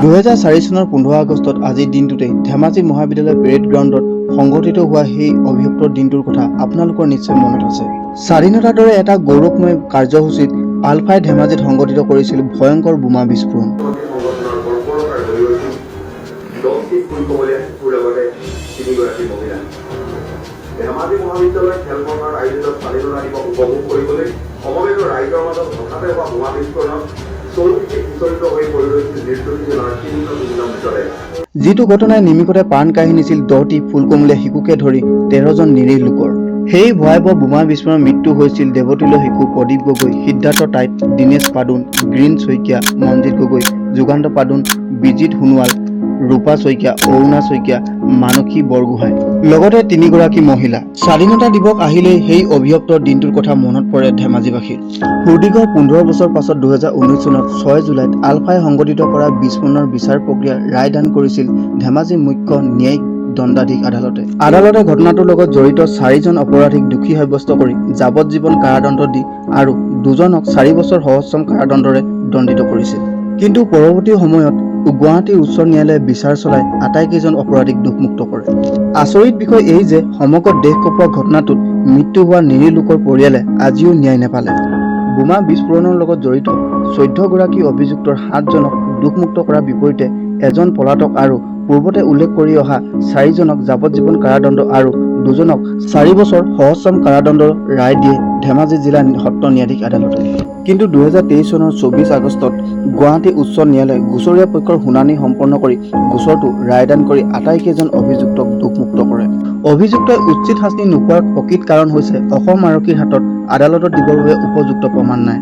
2004 চনৰ 15 আগষ্টত আজিৰ দিনটোতে ধেমাজি মহাবিদ্যালয় পেৰেড গ্ৰাউণ্ডত সংঘটিত হোৱা সেই অভিশপ্ত দিনটোৰ কথা আপোনালোকৰ নিশ্চয় মনত আছে। স্বাধীনতাৰ দৰে এটা গৌৰৱময় কাৰ্যসূচীত আলফাই ধেমাজিত সংঘটিত কৰিছিল ভয়ংকৰ বোমা বিস্ফোৰণ। ধেমাজি মহাবিদ্যালয় খেলপথাৰত আয়োজিত স্বাধীনতা দিৱস উপভোগ কৰিবলৈ সমবেত ৰাইজৰ মাজত হঠাতে হোৱা বোমা বিস্ফোৰণত যিটো ঘটনাই নিমিষতে প্ৰাণ কাঢ়ি নিছিল 10টি ফুলকমলীয়া শিশুকে ধৰি 13জন নিৰীহ লোকৰ। সেই ভয়াৱহ বোমা বিস্ফোৰণত মৃত্যু হৈছিল দেৱতুল্য শিশু প্ৰদীপ গগৈ, সিদ্ধাৰ্থ টাইট, দীনেশ পাদুন, গ্ৰীণ শইকীয়া, মনজিত গগৈ, যুগান্ত পাদুন, বিজিত সোণোৱাল, ৰূপা শইকীয়া, অৰুণা শইকীয়া, মানসী বৰগোহাঁই, লগতে 3গৰাকী মহিলা। স্বাধীনতা দিৱস আহিলেই সেই অভিশপ্ত দিনটোৰ কথা মনত পৰে ধেমাজিবাসীৰ। সুদীৰ্ঘ 15 বছৰ পাছত 2019 চনত 6 জুলাইত আলফাই সংঘটিত কৰা বিস্ফোৰণৰ বিচাৰ প্ৰক্ৰিয়াৰ ৰায়দান কৰিছিল ধেমাজি মুখ্য ন্যায়িক দণ্ডাধীশ আদালতে। আদালতে ঘটনাটোৰ লগত জড়িত 4জন অপৰাধীক দোষী সাব্যস্ত কৰি যাৱজ্জীৱন কাৰাদণ্ড দি আৰু 2জনক 4 বছৰ সহস্ৰম কাৰাদণ্ডৰে দণ্ডিত কৰিছিল। কিন্তু পৰৱৰ্তী সময়ত গুৱাহাটী উচ্চ ন্যায়ালয়ে বিচাৰ চলাই আটাইকেইজন অপৰাধীক দোষমুক্ত কৰে। আচৰিত বিষয় এই যে সমগ্ৰ দেশ কঁপোৱা ঘটনাটোত মৃত্যু হোৱা নিৰীহ লোকৰ পৰিয়ালে আজিও ন্যায় নাপালে। বোমা বিস্ফোৰণৰ লগত জড়িত 14গৰাকী অভিযুক্তৰ 7জনক দোষমুক্ত কৰাৰ বিপৰীতে এজন পলাতক আৰু পূৰ্বতে উল্লেখ কৰি অহা 4জনক যাৱজ্জীৱন কাৰাদণ্ড আৰু 2জনক 4 বছৰ সহস্ৰম কাৰাদণ্ডৰ ৰায় দিয়ে ধেমাজি জিলা সত্ৰ ন্যায়াধীশ আদালতে। কিন্তু 2023 চনৰ 24 আগষ্টত গুৱাহাটী উচ্চ ন্যায়ালয়ে গোচৰীয়া পক্ষৰ শুনানি সম্পন্ন কৰি গোচৰটো ৰায়দান কৰি আটাইকেইজন অভিযুক্তক দোষমুক্ত কৰে। অভিযুক্তই উচিত শাস্তি নোপোৱাৰ প্ৰকৃত কাৰণ হৈছে অসম আৰক্ষীৰ হাতত আদালতত দিবৰ বাবে উপযুক্ত প্ৰমাণ নাই।